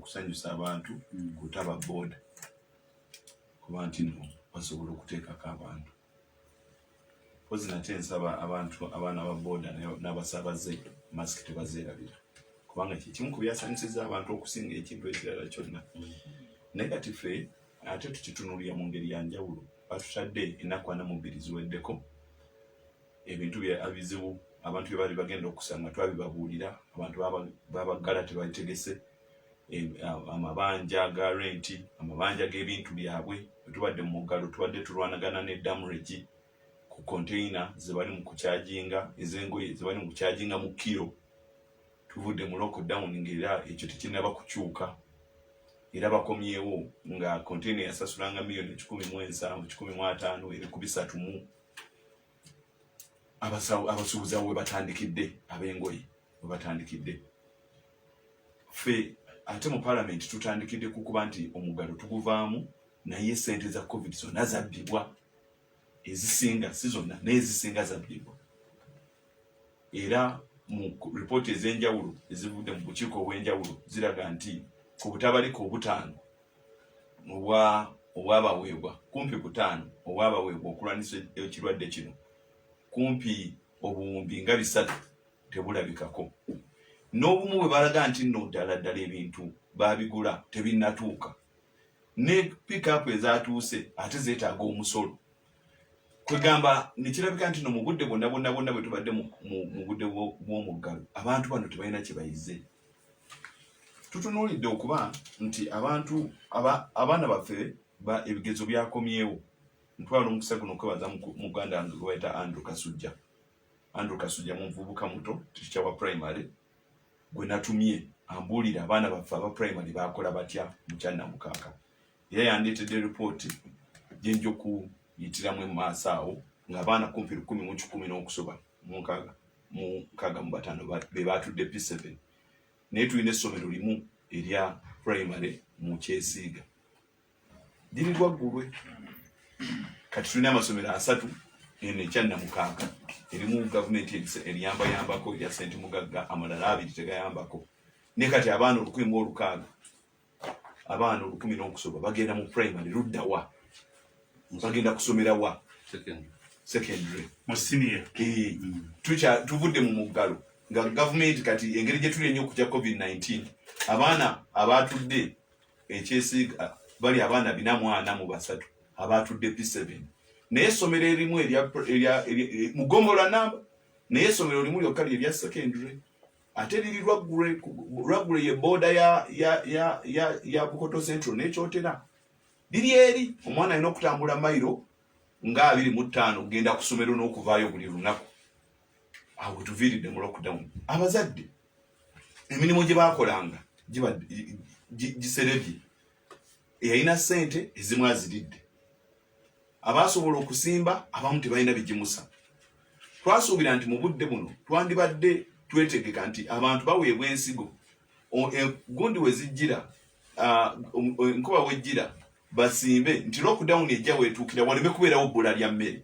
okusanyusa abantu kutaba boda kuba nti no basobola okuteekako abantu pozi nate nsaba abantu abaana ba boda n'abasaabaze masiki tebazeerabira kubanga kimu ku byasanyusiza abantu okusinga ekintu ekirala kyonna negatife ate tukitunulira mu ngeri ya njawulo batutadde ennaku 42 ziweddeko ebintu bizibu abantu bye bali bagenda okusanga twabibabuulira abantu babaggala tebategese amabanja ga renti amabanja g'ebintu byabwe tubadde mu muggalo tubadde tulwanagana ne damage ku container zebali mu kukyajinga ezengoye zebali mu kukyajinga mu kilo tuvudde mu lockdown ngera ekyo tekinaba kukyuka era bakomyewo nga container yasasulanga milioni 17,15 eri ku 3 abasuubuza we batandikidde abengoye we batandikidde fe ate mu parliament tutandikidde kukuba nti omuggalo tuguvaamu naye sente za covid zonna zabbibwa ezisinga si zonna n'ezisinga zabbibwa era mu ripooti ez'enjawulo ezivudde mu bukiiko obw'enjawulo ziraga nti ku butabaliko obutaano obwabaweebwa kumpi butaano obwabaweebwa okulwanisa ekirwadde kino kumpi obuwumbi nga 3 tebulabikako n'obumu bwe balaga nti nno ddala ebintu babigula tebinnatuuka ne pick-up ezatuuse ate zeetaaga omusolo kwegamba nekirabika nti no mu budde bonna bwe tubadde mu budde bw'omuggalo abantu bano tebalina kye bayize tutunuulidde okuba nti abantu abaana baffe ebigezo byakomyewo ntwala omukisa guno okwebaza muganda wange gwe bayita Andrew Kasujja muvubuka muto teacher wa primary gwe natumye ambuulira abaana baffe aba primary bakola batya mu Kyannamukaaka era yandeetedde ripooti gye nja okuyitiramu emaaso awo ng'abaana kumpi 10 n'okusoba mu 65 be batudde P7 naye tulina essomero limu erya primary mu Kyesiiga liri lwaggulwe kati tulina amasomero 3 eno Kyannamukaaka erimu gavumenti eriyambayambako erya St. Mugagga amalala 2 tegayambako ne kati abaana 1,600 abaana 10 n'okusoba bagenda mu primary ludda wa bagenda kusomera wa secondary mu senior tuvudde mu muggalo nga gavumenti kati engeri gye tuli ennyo okutya COVID-19 abaana abatudde Ekyesiiga bali abaana 443 abatudde P7 naye essomero erimu mugombola namba naye essomero limu lyokka erya secondary ate liri lwaggule ye boda ya Bukoto Central n'ekyotera liri eri omwana alina okutambula mayiro nga 25 kugenda ku ssomero n'okuvaayo buli lunaku awo tuviiridde mu lockdown abazadde emirimu gye baakolanga giserebye eyalina ssente ezimu aziridde abasobola okusimba abamu tebalina bigimusa twasuubira nti mu budde buno twandibadde twetegeka nti abantu baweebwa ensigo gundi we zijjira enkuba wejjira basimbe nti lockdown ejja weetuukira waleme kubeerawo bbula lya mmere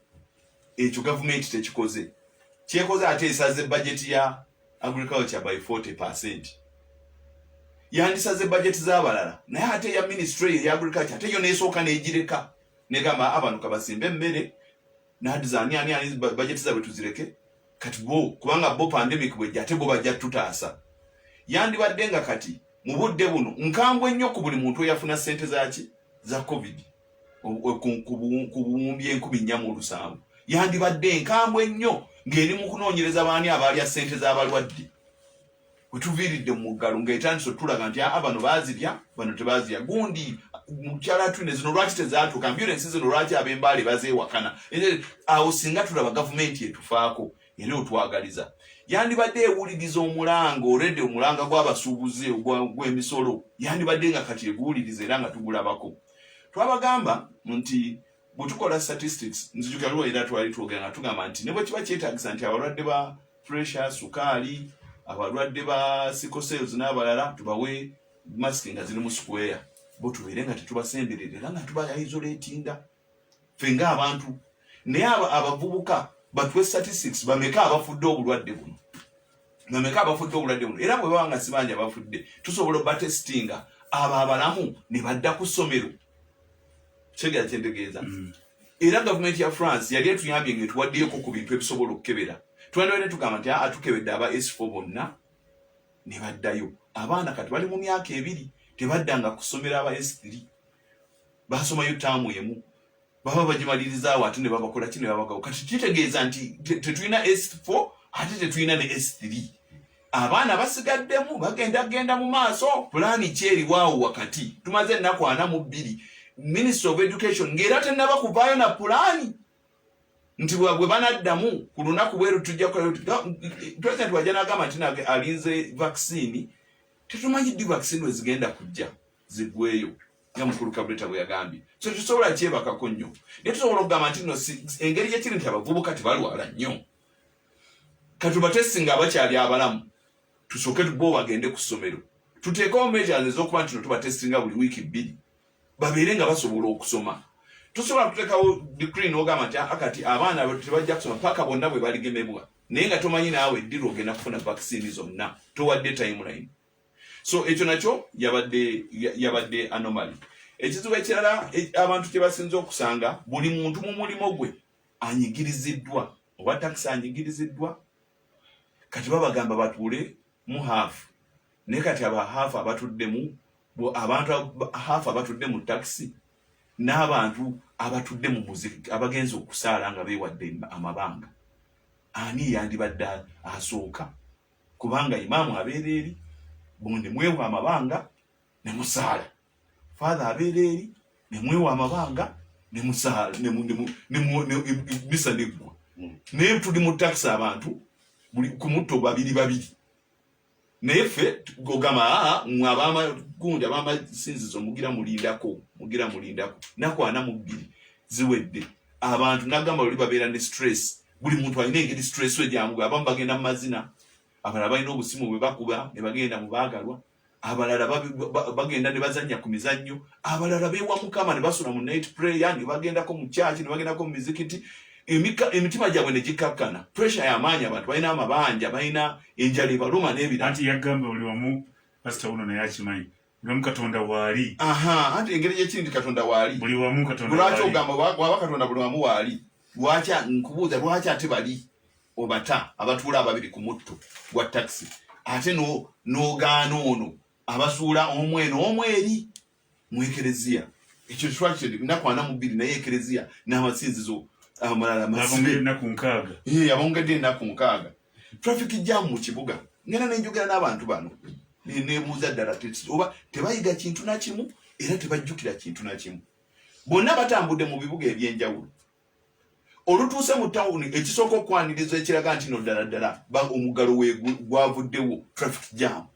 ekyo gavumenti tekikoze kyekoze ate esaze budget ya agriculture by 40%. Yandisaze budget z'abalala naye ate ya ministry ya agriculture ate yo neesooka n'egireka negamba abantu kabasimbe emmere n'adizaani ani budget zaabwe tuzireke kati bo kubanga bo pandemic bwejja ate bo bajja tutaasa yandibadde nga kati mu budde buno nkambwe nnyo ku buli muntu eyafuna ssente za covid ku buwumbi 407 yandibadde nkambwe nnyo ng'eri mu kunoonyereza baani abalya ssente z'abalwadde wetuviiridde mu muggalo ng'etandise tulaga nti bano baazirya bano tebaazirya gundi mukyala twine zino lwaki tezaatuuka ambulensi zino lwaki ab'embaale bazeewakana awo singa tulaba gavumenti etufaako era otwagaliza yandibadde ewuliriza omulanga olwedde omulanga gw'abasuubuzi gw'emisolo yandibadde nga kati eguwuliriza era nga tugulabako twabagamba nti bwetukola statistics nzijukaliwo era twali twogera nga tugamba nti ne bwe kiba kyetaagisa nti abalwadde ba pressure sukaali abalwadde ba sickle cells n'abalala tubawe masiki nga ziri mu square bo tubeere nga tetubasemberera era nga tuba isolatinga ffe ng'abantu naye abavubuka batuwe statistics bameka abafudde obulwadde buno era bwe baba nga sibanja abafudde tusobola batestinga abalamu ne badda ku ssomero kyegera kyentegeeza era gavumenti ya France yali etuyambye ng'etuwaddeyoko ku bintu ebisobola okukebera twandibadde ne tugamba nti atukebedde aba S4 bonna ne baddayo abaana kati bali mu myaka 2 tebaddanga ku ssomero aba S3 basomayo taamu emu baba bagimaliriza ate ne babakola kino babagawo kati kitegeeza nti tetulina S4 ate tetulina ne S3 abaana basigaddemu bagenda mu maaso pulaani kyeriwaawo wakati tumaze ennaku 42 Minister of Education ngera tennaba kuvaayo na pulaani nti bwe banaddamu ku lunaku bweru tujja President wajja n'agamba nti alinze vaccine tetumanyi ddi vaccine we zigenda kujja zigweyo nga mukulu Kabuleta bwe yagambye so tusobola kyebakako nnyo naye tusobola okugamba nti no engeri gyekiri nti abavubuka tebalwala nnyo katubatesinga abakyali abalamu tusooke bo bagende ku ssomero tuteekawo measures ez'okuba nti no tubatesinga buli wiiki 2 babeere nga basobola okusoma tusobola kuteekawo decree n'ogamba nti akati abaana tebajja kusoma paka bonna bwe baligemebwa naye nga tomanyi naawe ddi lwogenda kufuna vaccine zonna towadde timeline so ekyo nakyo yabadde anomaly ekizibu ekirala abantu kye basinza okusanga buli muntu mu mulimo gwe anyigiriziddwa oba takisi anyigiriziddwa kati babagamba batuule mu haafu naye kati aba haafu abatuddemu abantu haafu abatudde mu takisi n'abantu abatudde mu muziki abagenzi okusaala nga beewadde amabanga ani yandibadde asooka kubanga imaamu abeera eri bonde mwewa amabanga ne musaala father abeera eri ne mwewa amabanga ne musaala ne misa neggwa naye tuli mu takisi abantu buli ku mutto babiri naye ffe gogama mwabama gundi abama sinzizo mugira mulindako nako 42 ziwedde abantu nagamba bali babeera ne stress buli muntu alina engeri stress we jamu abamu bagenda mu mazina abalala balina obusimu bwe bakuba ne bagenda mu baagalwa abalala bagenda ne bazanya ku mizannyo abalala beewa mukama ne basula mu night prayer ne bagendako mu church ne bagendako mu mizikiti emitima gyabwe ne gikakkana pressure y'amaanyi abantu balina amabanja balina enjala ebaluma n'ebirala anti yagamba oli wamu pastor uno naye akimanyi buli wamu Katonda waali anti engeri gyekiri nti Katonda waali buli wamu Katonda lwaki ogamba waba Katonda buli wamu waali lwaki nkubuuza lwaki ate bali obata abatuula ababiri ku mutto gwa taxi ate n'ogaana ono abasuula omweri mu ekereziya ekyo twaki nnaku 42 naye ekereziya n'amasinzizo amalala abongedde ennaku 6 traffic jam mu kibuga ngena nenjogera n'abantu bano nebuuza ddala oba tebayiga kintu na kimu era tebajjukira kintu na kimu bonna batambudde mu bibuga ebyenjawulo olutuuse mu tawuni ekisooka okwaniriza ekiraga nti no ddala omuggalo gwavuddewo traffic jam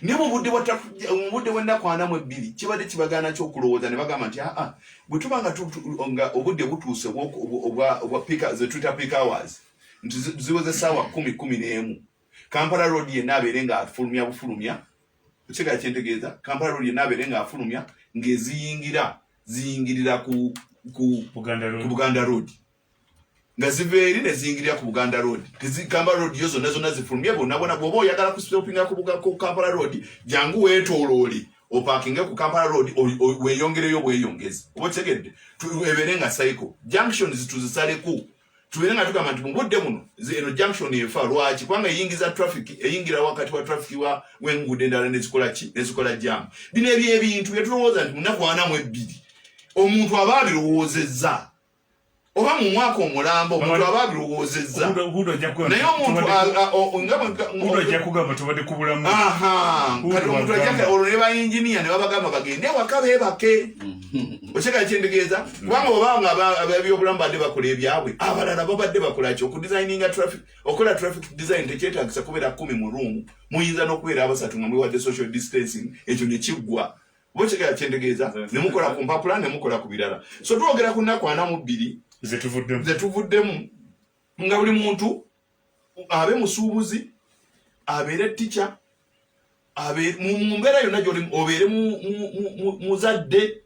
ne mu budde bw'ennaku 42 kibadde kibagaana ky'okulowooza ne bagamba nti bwe tuba nga obudde butuuse obwa ze tuyita peak hours nti ziweze essaawa 10-11 Kampala road yenna abeere nga afulumya bufulumya ekigala kyentegeeza Kampala road yenna abeere nga afulumya ziyingirira ku Buganda road nga ziva eri ne ziyingirira ku Buganda road Kampala road yo zonna zifulumye bonna bw'oba oyagala kusitopinga ku Kampala road jangu weetooloole opakinge ku Kampala road weeyongereyo bweyongezi oba kitegedde ebeere nga cycle junctions tuzisaleko tubeere nga tugamba nti mu budde buno eno junction efa lwaki kubanga eyingiza traffic eyingira wakati wa traffic w'enguudo endala nezikola jam bino ebyebintu byetulowooza nti munaku 42 omuntu aba abirowoozezza oba mu mwaka omulambo omuntu aba abirowoozezza naye omuntu ojja kugamba tubadde ku bulamu kati omuntu ajja olwo ne bayinginiya ne babagamba bagende waka beebake okyeka kyentegeeza kubanga obanga abyobulamu badde bakola ebyabwe abalala babadde bakola ki okudesigninga traffic okola traffic design tekyetagisa kubeera 10 mu room muyinza n'okubeera abasatu nga mwewadde social distancing ekyo ne kiggwa oba okyeka kyentegeeza ne mukola ku mpapula ne mukola ku birala so twogera ku nnaku 42 zetuvuddemu nga buli muntu abe musuubuzi abeere teacher mu mbeera yonna gy'oli obeere muzadde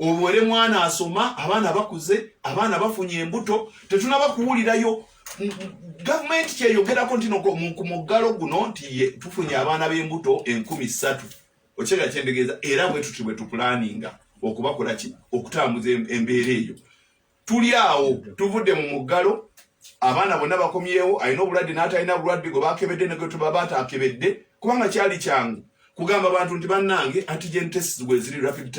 obeere mwana asoma abaana bakuze abaana bafunye embuto tetunaba kuwulirayo gavumenti kyeyogerako nti ku muggalo guno nti tufunye abaana b'embuto 3,000 Ochega kyendegeeza era bwe tutibwe tupulaninga okubakola ki okutambuza embeera eyo. Tuli awo tuvudde mu muggalo, abaana bonna bakomyewo, alina obulwadde n'atalina bulwadde gwe bakebedde ne gwe tuba batakebedde, kubanga kyali kyangu kugamba abantu nti bannange antigen tests bwe ziri rapid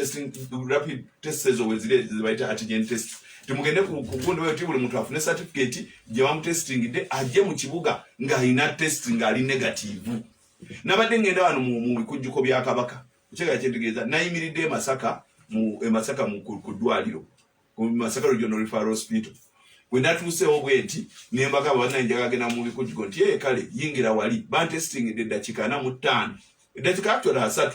test ezo bwe ziri zibayita antigen test. Timugende ku gundi wetu buli muntu afune certificate gye bamutestingidde ajje mu kibuga ng'alina test ng'ali negative. Nabadde ngenda wano mu bikujjuko bya Kabaka. Kyega kyentegeeza nayimiridde e Masaka ku ddwaliro. Ku Masaka Regional Referral Hospital. Bwe natuuseewo bwe nti ne mbaga bannange agenda mu bikujjuko nti kale yingira wali bantestingidde eddakiika 45. Eddakiika actually 3.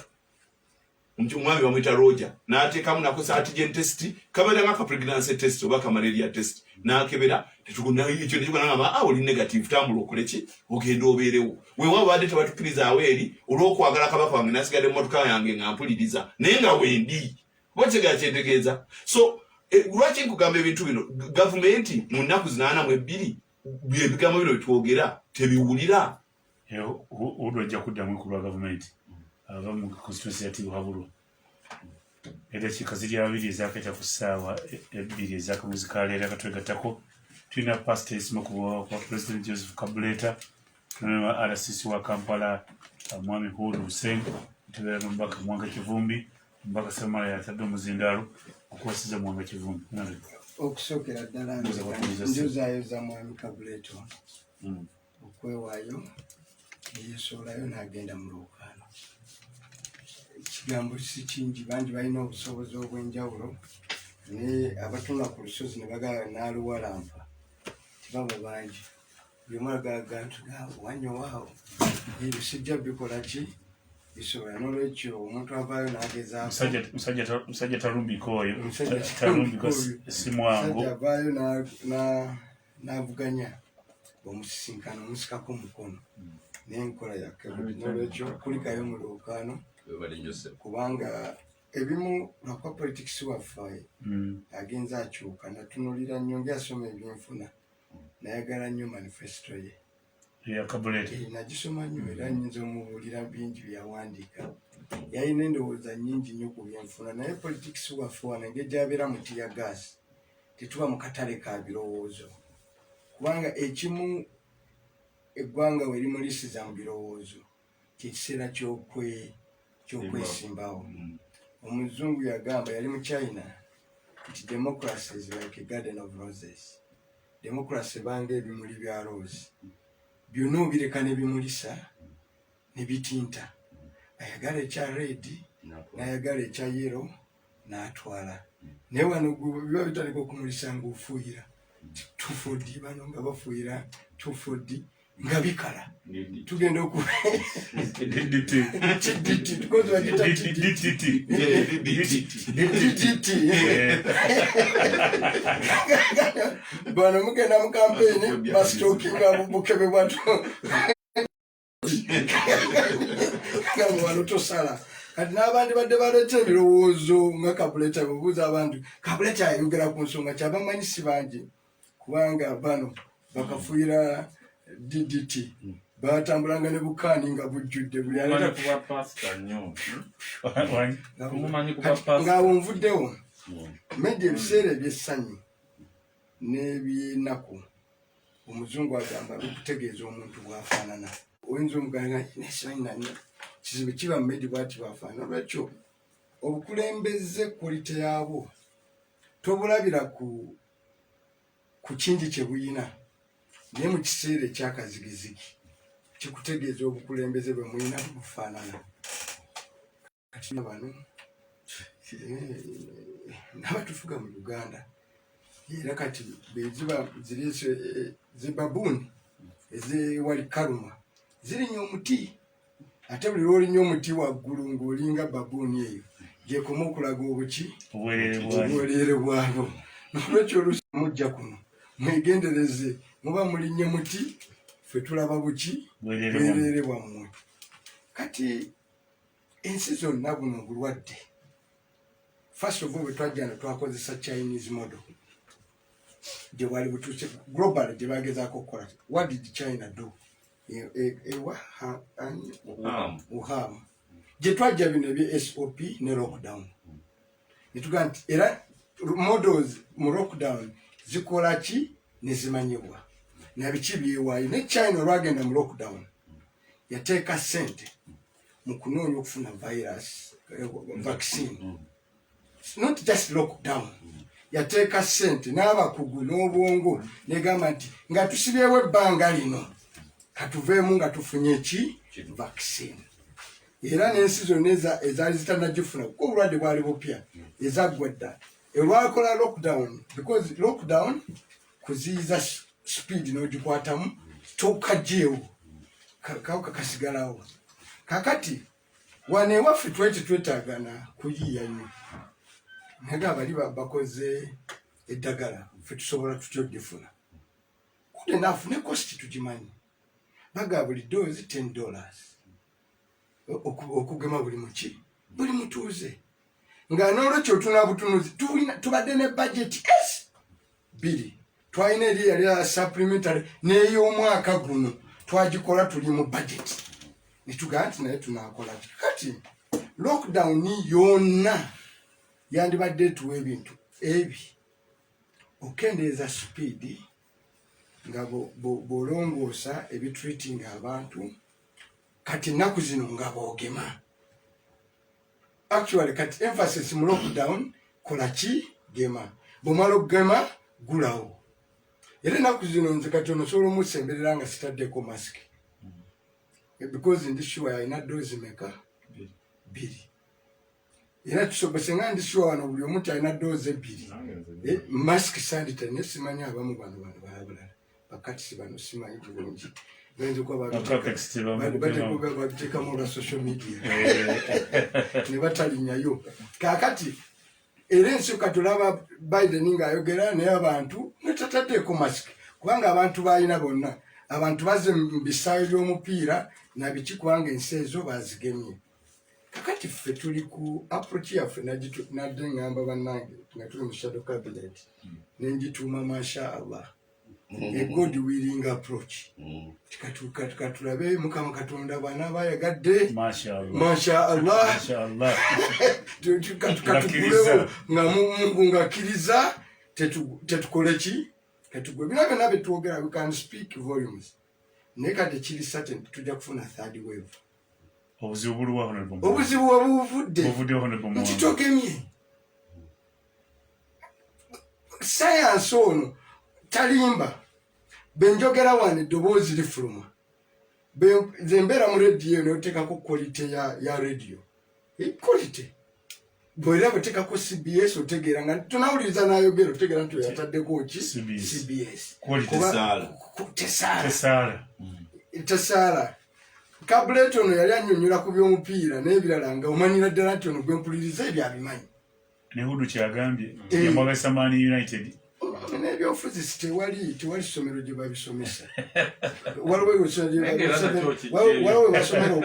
Omwami bamwita Roger n'ateekamu nakosa antigen test kabada nga pregnancy test oba malaria test n'akebera tetukuna ekyo nekigamba oli negative tambula okuleki ogenda obeerewo weewaawo badde tebatukiriza aweeri olw'okwagala Kabaka wange nasigadde emmotoka yange nga mpuliriza naye nga wendi bokyega kyentegeeza. So lwaki nkugamba ebintu bino gavumenti mu nnaku 82 ebigambo bino bitwogera tebiwulira. Odwajja kuddamu ku lwa gavumenti aba mu constituency ya Tibuhaburwa. Eddakiika ziri 2 ezakayita ku ssaawa 2 ez'akamuzi ka leero akatwegattako. Tulina pastors mu kwa President Joseph Kabuleta, tulina RCC wa Kampala Mwami Hudu Hussein, tulina n'omubaka Mwanga Kivumbi, omubaka Samara yatadde omuzindaalo okuwasiza Mwanga Kivumbi. Okusookera ddala njozaayo za Mwami Kabuleta okwewaayo yeesoolayo n'agenda mu lwokaano. Ekigambo si kingi, bangi balina obusobozi obw'enjawulo naye abatunda ku lusozi ne bagala n'aluwalampa tibaba bangi. Buli omu agalaga nti wanyowaawo ebyo sijja bikola ki bisobola. N'olwekyo omuntu avaayo n'agezaako musajja talumbiko oyo si mwangu. Musajja avaayo n'avuganya omusisinkano omusikako mukono n'enkola yakke. N'olwekyo kulikayo mu lwokaano kubanga ebimu lwakwa politics waffe agenza akyuka. Natunulira nnyo ngyasoma ebyenfuna nayagala nnyo manifesto ye nagisoma nnyo era nnyinza omubuulira bingi byawandiika. Yalina endowooza nnyingi nnyo ku byenfuna naye politics waffe wano engeri gyabeera mu tiya gaasi tetuba mu katale ka birowoozo kubanga ekimu eggwanga we limulisiza mu birowoozo kyekiseera ky'okwesimbawo. Omuzungu yagamba yali mu China nti democracy is like a garden of roses. Democracy banga ebimuli bya rose byonna obireka ne bimulisa ne bitinta. Ayagala ekya red n'ayagala ekya yellow n'atwala. Naye wano biba bitandika okumulisa ng'ofuuyira tufodi bano nga bafuuyira tufodi nga bikala tugenda bano mugenda mu kampeyini basitookinga bukebe bwatu wano tosala. Kati n'abandi badde baleeta ebirowoozo nga Kabuleta bubuuza abantu Kabuleta ayogera ku nsonga kyabamanyisi bangi kubanga bano bakafuuyira DDT batambulanga ne bukaani nga bujjudde buli ng'awo nvuddewo medya ebiseera ebyessanyu n'ebyenaku. Omuzungu agamba bikutegeeza omuntu bw'afaanana. Oyinza omuganga nesibanyina kizibu kiba mu medya bwati bw'afaanana. Olwekyo obukulembeze kwolite yaabwo tobulabira ku kingi kye buyina naye mu kiseera ekyakazigizigi kikutegeeza obukulembeze bwe mulina bufaanana. Kati bano n'abatufuga mu Uganda era kati beziba zireese zibabuuni ezewali kaluma zirinya omuti ate buli lwolinya omuti waggulu ng'olinga babuuni eyo gyekoma okulaga obuki obwereere bwabo. N'olwekyo oluusi mujja kuno mwegendereze muba mulinnya muti ffe tulaba buki bwereere bwammwe. Kati ensi zonna buno obulwadde first of all bwe twajjana twakozesa Chinese model gye bwali butuuse global gye bagezaako okukola. What did China do? Wuhan gye twajja bino ebye SOP ne lockdown nituga nti era models mu lockdown zikola ki ne zimanyibwa nabiki byewayo ne China olwagenda mu lockdown yateeka ssente mu kunoonya okufuna virus vaccine not just lockdown yateeka ssente n'abakugu n'obwongo negamba nti nga tusibyewo ebbanga lino katuveemu nga tufunye ki vaccine era n'ensi zonna ezaali zitannagifuna kuko obulwadde bwali bupya ezaggwa dda olwakola lockdown because lockdown kuziyiza speed n'ogikwatamu tokajeewo kawuka kasigalawo kakati wane waffe twetaagana kuyiiya nnyo naye abali bakoze eddagala ffe tusobola tutyo oddifuna good enough ne cost tugimanyi baga buli doozi $10 okugema buli muki buli mutuuze nga n'olwekyo otuna butunuzi tubadde ne budget biri twalina eri yali supplementary n'ey'omwaka guno twagikola tuli mu budget nitugaa nti naye tunaakola kati lockdown yonna yandibadde tuwa ebintu ebi okendeeza speed nga bolongoosa ebitreating abantu kati ennaku zino nga boogema actually kati emphasis mu lockdown kola ki gema bwomala okugema gulawo era ennaku zino nze kati ono osobola omusemberera nga sitaddeko mask because ndi sure alina doozi meka 2 era tusobose nga ndi sure wano buli omuntu alina doozi 2 mask sanitary ne simanyi abamu bano balabulala bakati bano simanyi bulungi benzo kwa babiteekamu olwa social media ne batalinyayo kakati era ensi katulaba Biden ng'ayogera naye abantu nga tataddeeko mask kubanga abantu balina bonna abantu bazze mu bisaayo by'omupiira na biki kubanga ensi ezo bazigemye kakati ffe tuli ku approach yaffe nadde ngamba bannange nga tuli mu shadow cabinet nenjituuma masha Allah a God willing approach tikatulabe mukama katonda bana bayagadde masha Allah tukatukulewo nga Mungu ngakiriza tetukole ki katugwe binabe nabe tuogera we can speak volumes nekade kiri certain tujja kufuna third wave obuzibu bulwa honorable obuzibu obuvudde honorable kitokemye science ono talimba benjogera wane eddoboozi lifuluma zembera mu radio neoteekako quality ya radio quality bwera bateekako CBS otegeera nga tunawuliriza n'ayogera otegeera nti yataddeko ki CBS tesaala kabuleti ono yali annyonnyola ku by'omupiira n'ebirala nga omanyira ddala nti ono gwempuliriza ebyabimanyi nehudu kyagambye yamwagasa Man United n'ebyobufuzi tewali ssomero gye babisomesa waliwo basomero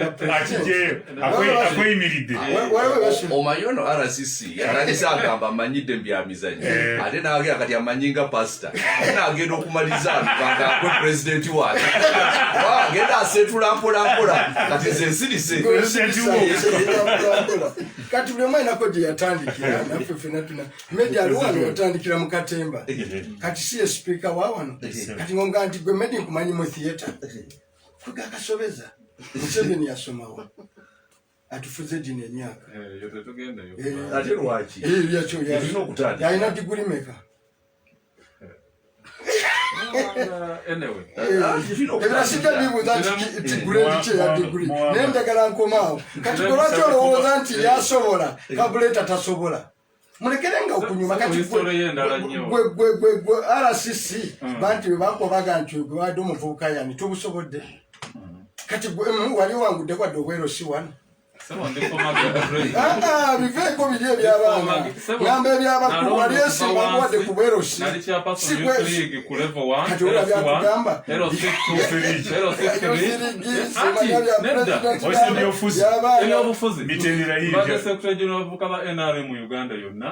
akweyimiridde omanyi ono RCC atandise agamba amanyidde mbyamizanyo ate naagera kati amanyi nga pasita nagenda okumaliriza nga gwe pulezidenti waate agenda asetula mpolampola kati ze nsirise kati buli omu ainako gye yatandikira naffe ffena tuna media aliwano yatandikira mu Katemba kati siye speaker wa wano kati ngonga nti gwe medi nkumanyi mu theatre kuga akasobeza Museveni yasomawo atufuze gino emyaka ate lwaki yalina diguri meka ebirasika bibuuza nti tiguledi kye ya diguri naye njagala nkomaawo kati gwe lwaki olowooza nti yasobola kabuleta tasobola mulekerenga okunyuma kati gwe RCC bantu bakobaga nti gwe wadde omuvubuka yani tobusobodde kati gwe wali wangudde kwadde obwerosi wano biveeko biri ebyabaana ngamba ebyabakulu wali esimba nkuwadde ku bwerosi kati ola byakugamba mitendera Secretary General of NRM mu Uganda yonna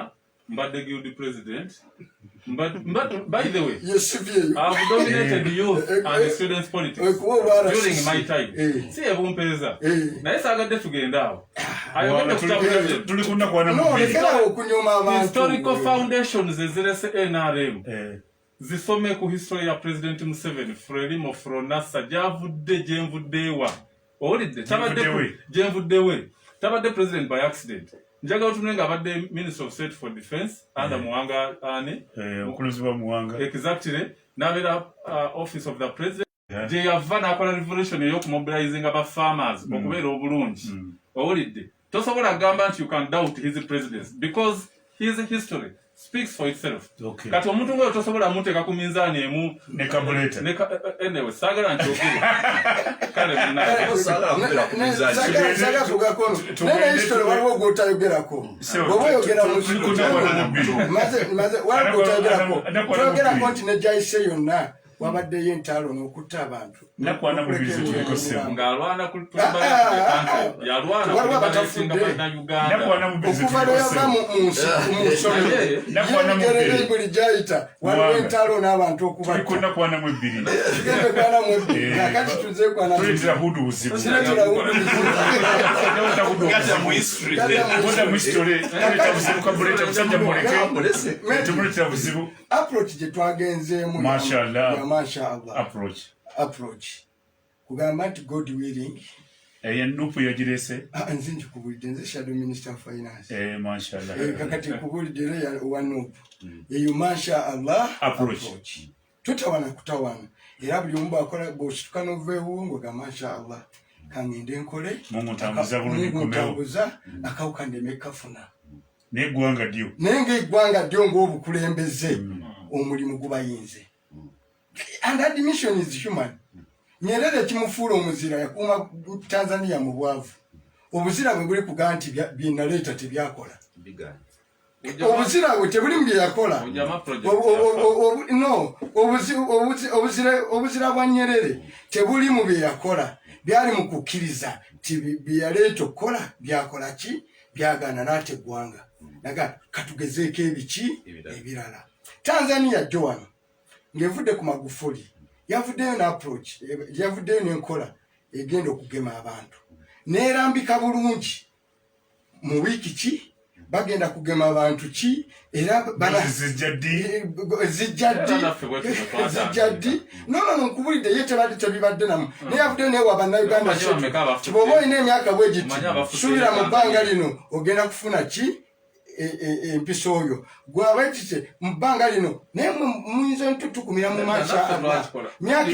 mbadde guild president. But by the way, Yes, I've dominated youth and students politics during my time. Si ebumpeeza. Naye saagadde tugenda awo. Ayogedde kutabula tulikunda kwana no, lekera okunyoma abantu. historical foundations ezirese NRM. Zisome ku history ya President Museveni, Frelimo Fronasa, gyavudde gyenvuddeewa. Owulidde? Gyenvuddewe. Tabadde president by accident. Njagala otunule nga abadde Minister of State for Defense under Muwanga Ani. Okuluzibwa Muwanga. Exactly. N'abeera Office of the President. Gye yava n'akola revolution ey'okumobilizing aba farmers okubeera obulungi. Owulidde? Tosobola kugamba nti you can doubt his presidency because his history speaks for itself. Okay. Kati omuntu ngoyo tosobola muteeka ku minzaani emu ne kabuleta. Anyway, saagala nkyogere. Kale munaye. Saga kugakono. Nene history waliwo gwotayogerako. Bw'oba oyogera mu maze waliwo gwotayogerako. Twogerako nti ne gyayise yonna wabaddeyo entalo n'okutta abantu. Nakwana mu bizibu tulekosemu. Ng'alwana ku yalwana ku Uganda. Nakwana mu bizibu okuva lweyava mu nsolo nakwana mu yegerere buli gyayita waliwo entalo n'abantu okubatta. tulikunda kwana mu ebbiri. Tugende kwana mu ebbiri. Kakati tuze kwana mu tuletera hudu buzibu. Tuletera hudu Gata mu history. Buda mu history. Tuleta buzibu kabuleta musajja muleke. Tumuletera buzibu. Approach gye twagenzeemu. Mashallah. Mashallah. Approach. Kugamba nti God willing. Nupu yagirese. Nze nkikubulidde nze Shadow Minister of Finance. Mashallah. Kakati nkubulidde ya wa Nupu. Eyo Mashallah. Approach. Tutawana kutawana. Era buli omu bw'akola bw'osituka n'oveewo ng'oga Mashallah. Kangende nkole. Mungu ntambuza bulungi kumewo. Ntambuza akawuka ndeme kafuna. N'eggwanga ddyo. Naye ng'eggwanga ddyo ng'obukulembeze omulimu gubayinze. And admission is human. Nyerere kimufuula omuzira yakuuma Tanzania mu bwavu. Obuzira bwe buli kugaa nti binaleeta tebyakola. Obuzira bwe tebuli mu bye yakola. No, obuzira bwa Nyerere tebuli mu bye yakola. Byali mu kukkiriza nti bye yaleeta okukola byakola ki byagaana n'ate eggwanga. Naga katugezeeko ebiki ebirala. Tanzania jjo wano ng'evudde ku Magufuli yavuddeyo n'approach yavuddeyo n'enkola egenda okugema abantu neerambika bulungi mu wiiki ki bagenda kugema abantu ki era zijjaddi no nkubulidde ye tebadde tebibadde namu naye yavuddeyo neewa bannayuganda kibooba olina emyaka bwe giti suubira mu bbanga lino ogenda kufuna ki empisa oyo gwabe kite mu bbanga lino naye muyinza ntutukumira mu Mashallah myaka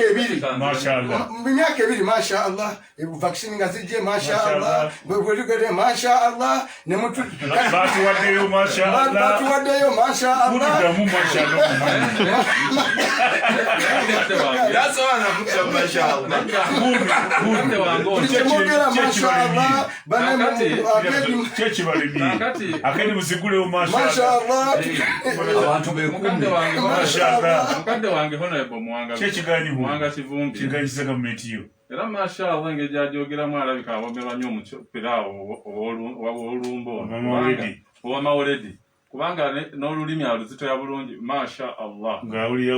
ebiri Mashallah vaccine nga zijje Mashallah bweligere Mashallah ne mutu batuwaddeyo Mashallah yasobola kutta Mashallah akedi muzigulewo Mashallah abantu bekumbe mukadde wange honorable Muwanga Kivumbi kiganyiza gavumenti yo era Mashallah engeri gy'agyogeramu alabika abomerwa nnyo omupira awo ow'olumbo owa Mawuledi kubanga n'olulimi aluzitoya bulungi Mashallah ng'awulira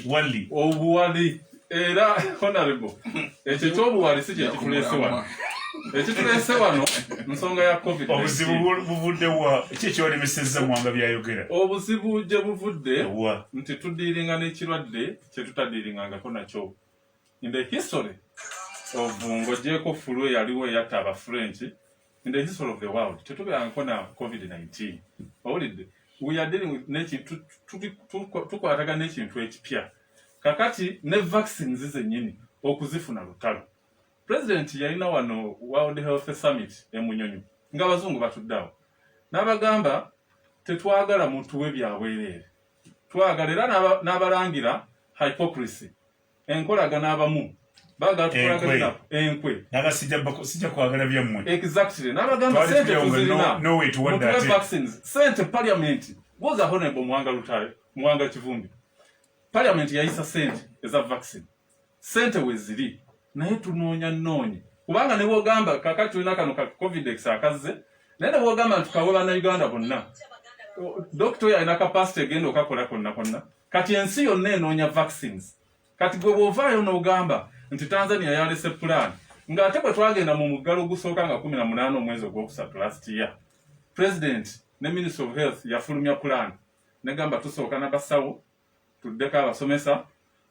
wali obuwali era honorable ekyo ky'obuwali si kye kituleese wano ekituleese wano nsonga ya covid obuzibu buvudde wa ekyekiwalemesezza Muwanga byayogera obuzibu gye buvudde nti tudiiringa n'ekirwadde kye tutadiiringangako nakyo in the history of ng'ogyeko fulu eyaliwo eyatta aba French in the history of the world tetubeerangako na covid-19 owulidde we are dealing with n'ekintu tukwataga n'ekintu ekipya kakati ne vaccines zennyini okuzifuna lutalo President yalina wano World Health Summit emunyonyo nga abazungu batuddawo n'abagamba tetwagala muntu we byabwereere twagala era n'abalangira hypocrisy enkolagana abamu baagala tukolagana enkwe sijja kwagala byammwe exactly n'abagamba sente tuzirina mutuwe vaccines sente parliament goza honorable Muwanga Kivumbi parliament yayisa sente eza vaccine sente weziri naye tunoonya kubanga ne bwogamba kakati tulina kano ka covid-19 akazze naye ne bwogamba nti kawe bannayuganda bonna doctor yalina capacity egenda okakola konna kati ensi yonna enoonya vaccines kati gwe bw'ovaayo n'ogamba nti Tanzania yalese plan ng'ate bwe twagenda mu muggalo ogusooka nga 18 omwezi ogwokusatu last year president ne minister of health yafulumya plan negamba tusooka n'abasawo tuddeko abasomesa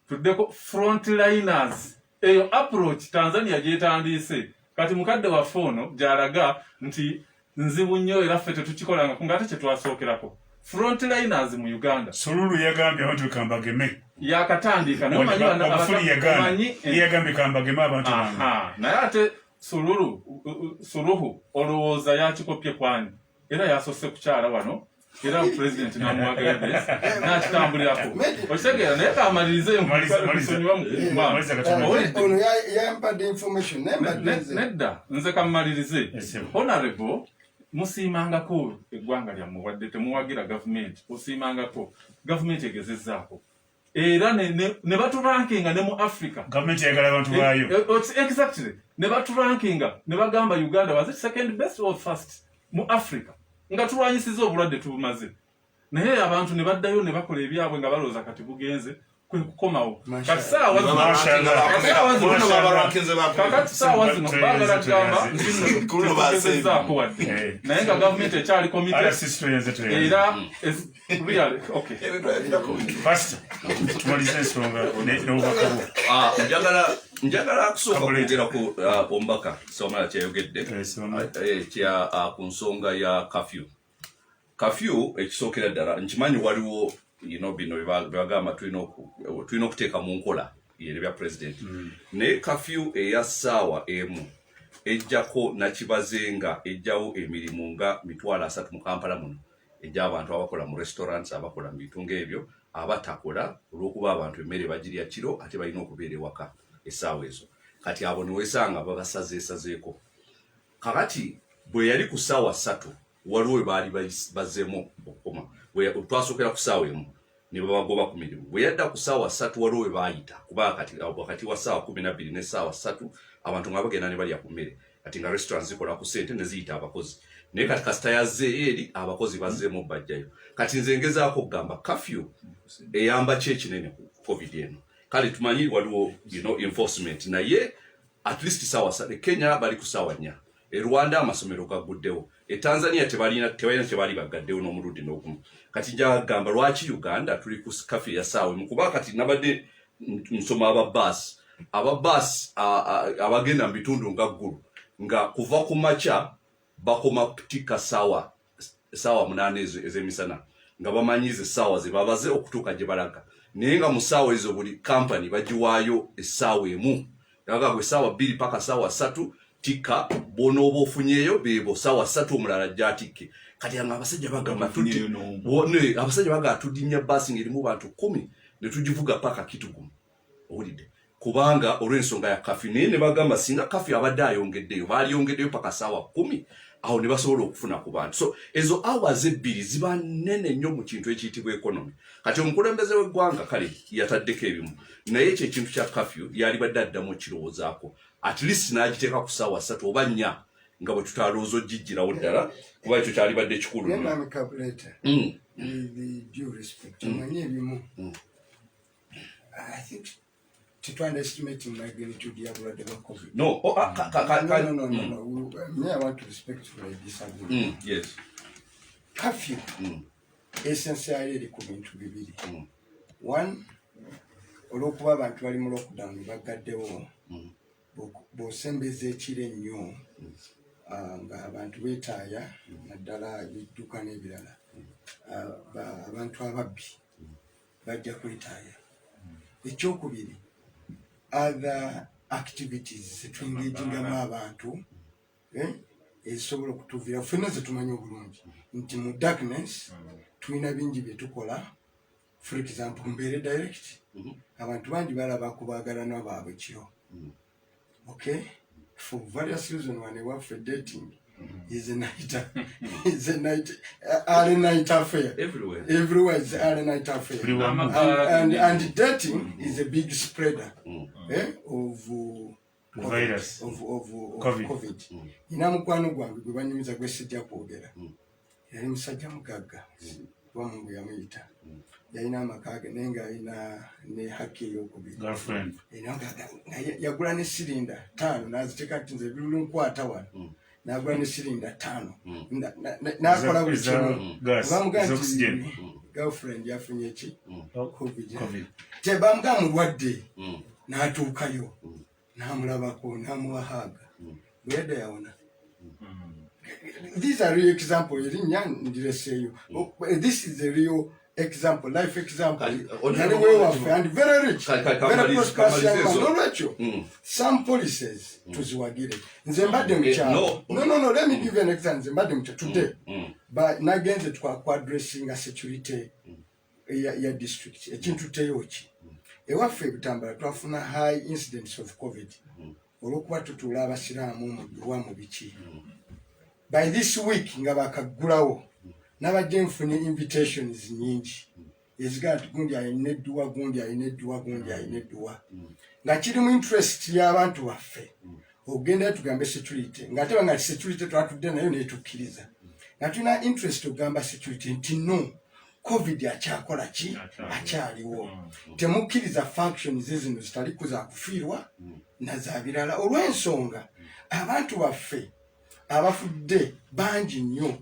tuddeko frontliners eyo approach Tanzania gyetandiise kati mukadde waffe ono gy'alaga nti nzibu nnyo era ffe tetukikolanga ng'ate kye twasookerako frontliners mu Uganda. Sululu yagambye abantu kambageme yakatandika yagambye kambageme abantu naye ate Suluhu olowooza yakikopye kwani era yasoose kukyala wano era president namuwagadde nakitambulirako okitegeera naye kamalirize ono yampadde information nedda nze kamalirize honorable musiimangako eggwanga lyammwe wadde temuwagira gavumenti osiimangako gavumenti egezezzaako era ne baturankinga ne mu Africa gavumenti eyagala abantu baayo exactly ne baturankinga ne bagamba Uganda was it second best or first mu Africa nga tulwanyisiza obulwadde tubumaze naye abantu ne baddayo ne bakola ebyabwe nga balooza kati bugenze kwe kukomawo kati saawa zino baagala gamba ntizaako wadde naye nga gavumenti ekyali komite era tumalize ensonga n'obubaka njagala kusooka kwogera ku omubaka Sawamala kyayogedde ku nsonga ya kafyu ekisookera ddala nkimanyi waliwo bino byebagamba tulina okuteeka mu nkola bya president naye kafyu eya ssaawa emu ejjako nakibaze nga ejjawo emirimu nga 30 mu Kampala muno egy'abantu abakola mu restaurants abakola mu bintu ng'ebyo abatakola olw'okuba abantu emmere bagirya kiro ate balina okubeera ewaka essaawa ezo kati abo niwesanga babasazeesazeeko kakati bwe yali ku ssaawa 3 waliwo we baali bazzeemu okukoma twasookera ku ssaawa emu ne babagoba ku mirimu bwe yadda ku ssaawa 3 waliwo we baayita kuba wakati wa ssaawa 12 ne ssaawa 3 abantu nga bagenda ne balya ku mmere kati nga restaurant zikola ku ssente ne ziyita abakozi naye kati kasita yazze eri abakozi bazzeemu bajjayo kati nze ngezaako okugamba kafyu eyamba ki ekinene ku covid eno kale tumanyi waliwo enforcement naye at least ssaawa 3 Kenya bali ku ssaawa 4 Rwanda amasomero gaguddewo Tanzania tebalina tebali bagaddewo n'omulundi n'ogumu kati njagamba lwaki Uganda tuli ku kafyu ya ssaawa emu kuba kati nabadde nsoma ababaasi abagenda mu bitundu nga ggulu nga kuva ku makya bakoma kutika ssaawa 8 ez'emisana nga bamanyize essaawa ze babaze okutuuka gye balaga naye nga mu ssaawa ezo buli kampani bagiwaayo essaawa emu yaga gwe ssaawa 2 paka ssaawa 3 tika bonooba ofunyeeyo bebo ssaawa 3 omulala gyatikke kati nga abasajja bagamba tudimya baasi ng'erimu bantu 10 ne tugivuga paka Kitugumu owulidde kubanga olw'ensonga ya kafyu naye ne bagamba singa kafyu abadde ayongeddeyo baaliyongeddeyo paka ssaawa 10 awo ne basobola okufuna ku bantu so ezo hours 2 ziba nnene nnyo mu kintu ekiyitibwa economy kati omukulembeze w'eggwanga kale yataddeko ebimu naye ekyo ekintu kya kafyu yali badde addamu okirowoozaako at least n'agiteeka ku ssaawa 3 oba 4 nga bwe tutalowooza ogijjirawo ddala kuba ekyo kyali badde kikulu to underestimate magnitude ya bulwadde bwa COVID. No. No. Me, I want to respectfully disagree. Yes. Curfew. Essentially, eri ku bintu bibiri. One, olw'okuba abantu bali mu lockdown bagaddewo bw'osembeza ekiro ennyo nga abantu beetaaya naddala ebidduka n'ebirala abantu ababbi bajja kwetaaya. Ekyokubiri, other activities zetwengagingamu abantu ezisobola okutuviira ffenna zetumanyi obulungi nti mu darkness tulina bingi byetukola. For example, mbeere direct abantu bangi balaba kubagalana baabwe kiro. Okay, for various reasons when ewaffe dating is a night early night affair. Everywhere is early night affair. And dating is a big spreader of virus of COVID. Ina mukwano gwange gwe banyumiza gwe sijja kwogera. yali musajja mugagga wamungu yamuyita yalina amakaage naye nga alina ne haki ey'okubiri yagula ne sirinda 5 n'aziteeka ati nze birulunkwata wano n'agula ne sirinda 5 n'akola buli kimu bamugamba nti girlfriend yafunye ki covid te bamugamba mulwadde n'atuukayo n'amulabako n'amuwahaaga bwedda yawona. These are real examples. This is a real example, life example. And very rich, very prosperous young man. Some policies to Ziwagire. No, let me give you an example. Today, but Nagenze to addressing a security district. A Chintuteyochi. A wafe bitambara twafuna high incidence of COVID. Olwokuba tutula abasiraamu mu biki. By this week nga bakagulawo nabadde nfunye invitations nyingi ezigati gundi alina edduwa nga kiri mu interest y'abantu baffe ogenda tugambe security nga teba nga security twatudde nayo netukkiriza nga tulina interest ogamba security nti no covid akyakola ki akyaliwo temukkiriza functions zino zitali kuza kufiirwa na za birala olw'ensonga abantu baffe abafudde bangi nnyo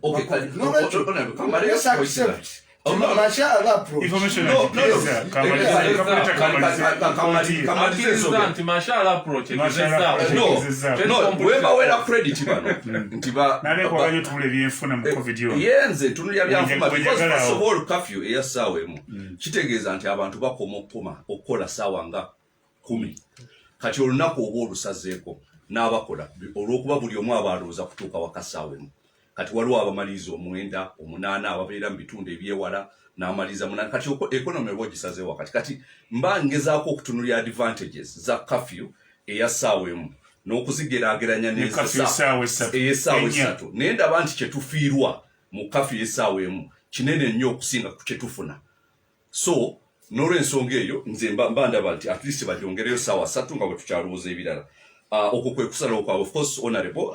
webawera credit bano yenze tunulya byanfuma because curfew eya ssaawa emu kitegeeza nti abantu bakoma okukola ssaawa nga 10 kati olunaku oba olusazeeko n'abakola olw'okuba buli omu abalooza kutuuka wakasaawemu kati waliwo abamaliriza 9 8 ababeera mu bitundu ebyewala n'amaliriza 8 kati economy oba ogisazeewo kati mba ngezaako okutunulya advantages za curfew eya ssaawemu n'okuzigeraageranya n'essaawa 3 naye ndaba nti kyetufiirwa mu curfew y'essaawa emu kinene nnyo okusinga ku kyetufuna so n'olw'ensonga eyo nze mba ndaba nti at least bagyongereyo ssaawa 3 nga bwe tukyalowooza ebirala okwo kwe kusalawo kwa of course honorable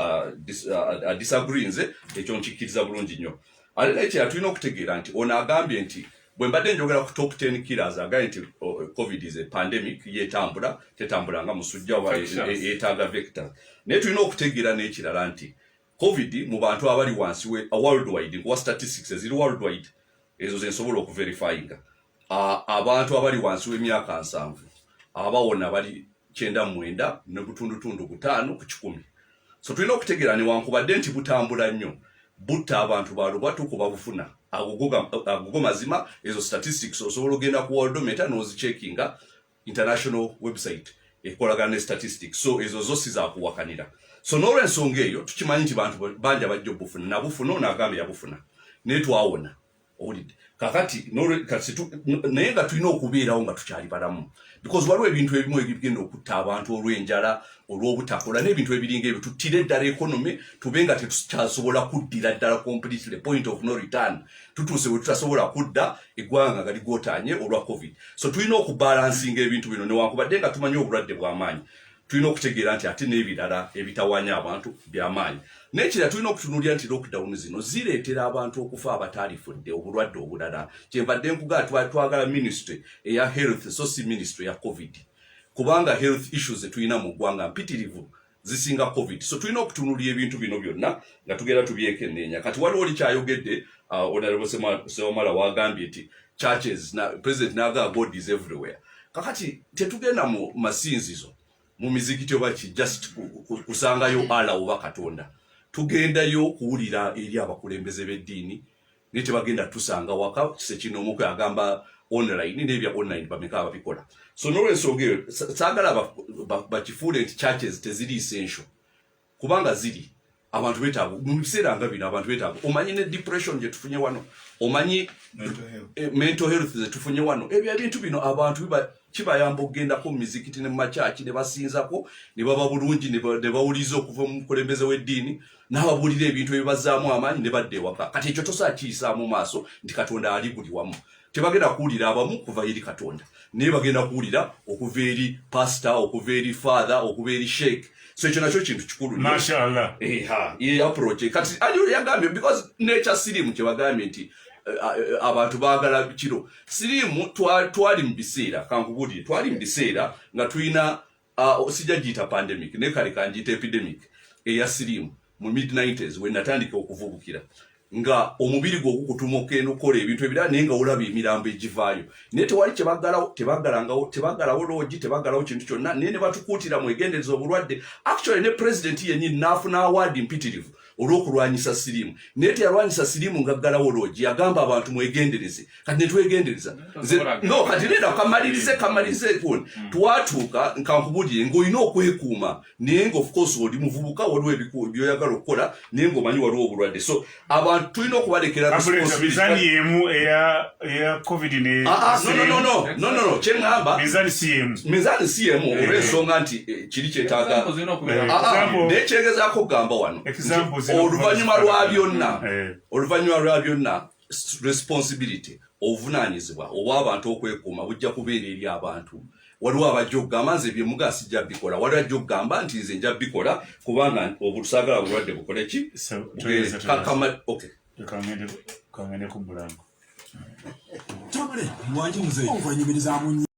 disagree nze ekyo nkikkiriza bulungi nnyo ate naye kyeyatulina okutegeera nti ono agambye nti bwe mbadde njogera ku top 10 killers agambye nti covid is a pandemic tetambula nga musujja yeetaaga vector naye tulina okutegeera n'ekirala nti covid mu bantu abali wansi worldwide nkuwa statistics eziri worldwide ezo zensobola okuverifyinga abantu abali wansi w'emyaka 7 abawona bali 9 n'obutundutundu 5 ku 10 so tulina okutegeera newankubadde nti butambula nnyo butta abantu balubatu kuba bufuna agogo mazima ezo statistics osobola ogenda ku worldometer n'ozicheckinga international website ekolagana ne statistics so ezo zosi zakuwakanira so n'olw'ensonga eyo tukimanyi nti bantu banja bajja obufuna nabufuna onagambye yabufuna naye twawona owulidde kakati naye nga tulina okubeerawo nga tukyali balamu because waliwo ebintu ebimu ebigenda okutta abantu olw'enjala olw'obutakola n'ebintu ebiringa ebyo tuttire eddala economy tube nga tetukyasobola kuddira ddala completely point of no return tutuuse bwe tutasobola kudda eggwanga nga ligootaanye olwa covid so tulina okubalansinga ebintu bino newankubadde nga tumanyi obulwadde bw'amaanyi tulina okutegeera nti ate n'ebirala ebitawanya abantu by'amaanyi nekira tulina okutunuulira nti lockdown zino zireetera abantu okufa abataalifudde obulwadde obulala kyembadde nkugaa twagala ministry eya health so si ministry ya covid kubanga health issues tulina mu ggwanga mpitirivu zisinga covid so tulina okutunuulira ebintu bino byonna nga tugenda tubyekenneenya kati waliwo oli kyayogedde honorable Sewamala wagambye nti churches na president naga God is everywhere kakati tetugenda mu masinzizo mu mizikiti oba just kusangayo ala oba katonda tugendayo kuwulira eri abakulembeze b'eddiini ne tebagenda tusanga waka kise kino omuko agamba online n'ebya online bameka ababikola so n'olw'ensonga eyo saagala bakifuule nti churches teziri essential kubanga ziri abantu betaaga mu biseera nga bino abantu betaaga omanyi ne depression gye tufunye wano omanyi mental health ze tufunye wano ebyo ebintu bino abantu kibayamba okugendako mu mizikiti ne mu makyaki ne basinzako ne baba bulungi ne bawuliza okuva mu mukulembeze w'eddiini n'ababuulira ebintu ebibazaamu amaanyi ne badda ewaka kati ekyo tosaakiyisaamu maaso nti katonda ali buli wamu tebagenda kuwulira abamu kuva eri katonda naye bagenda kuwulira okuva eri pastor okuva eri father okuva eri sheikh so ekyo nakyo kintu kikulu mashallah ye approach kati aliyo yagambye because nature sirimu kyebagambye nti abantu baagala kiro sirimu twali mu biseera kankubulire twali mu biseera nga tulina sijja giyita pandemic naye kale kanjiyita epidemic eya sirimu mu mid-90s we natandika okuvubukira nga omubiri gwo gukutuma okenda okukola ebintu ebirala naye nga olaba emirambo egivaayo naye tewali tebaggalawo loogi tebaggalawo kintu kyonna naye ne batukuutira mwegendereza obulwadde actually ne president yennyini n'afuna awaadi mpitirivu olw'okulwanyisa sirimu naye teyalwanyisa sirimu ngaggalawo loogi yagamba abantu mwegendereze kati netwegendereza no kati leera kamalirize kuni twatuuka nkankubulire ng'olina okwekuuma naye nga of course oli muvubuka waliwo byoyagala okukola naye ng'omanyi waliwo obulwadde so abantu tulina okubalekera mizani yemu eya covid no kyeŋŋamba mizani si yemu olw'ensonga nti kiri kyetaaga naye kyegezaako okugamba wano oluvannyuma lwa byonna responsibility obuvunaanyizibwa obw'abantu okwekuuma bujja kubeera eri abantu waliwo abajja okugamba nze byemuga sijja bikola waliwo ajja okugamba nti nze nja bikola kubanga obusaagala bulwadde bukole ki kangende ku mulango Tamale, mwanji muzeyi. Onkwanyumiriza munyi.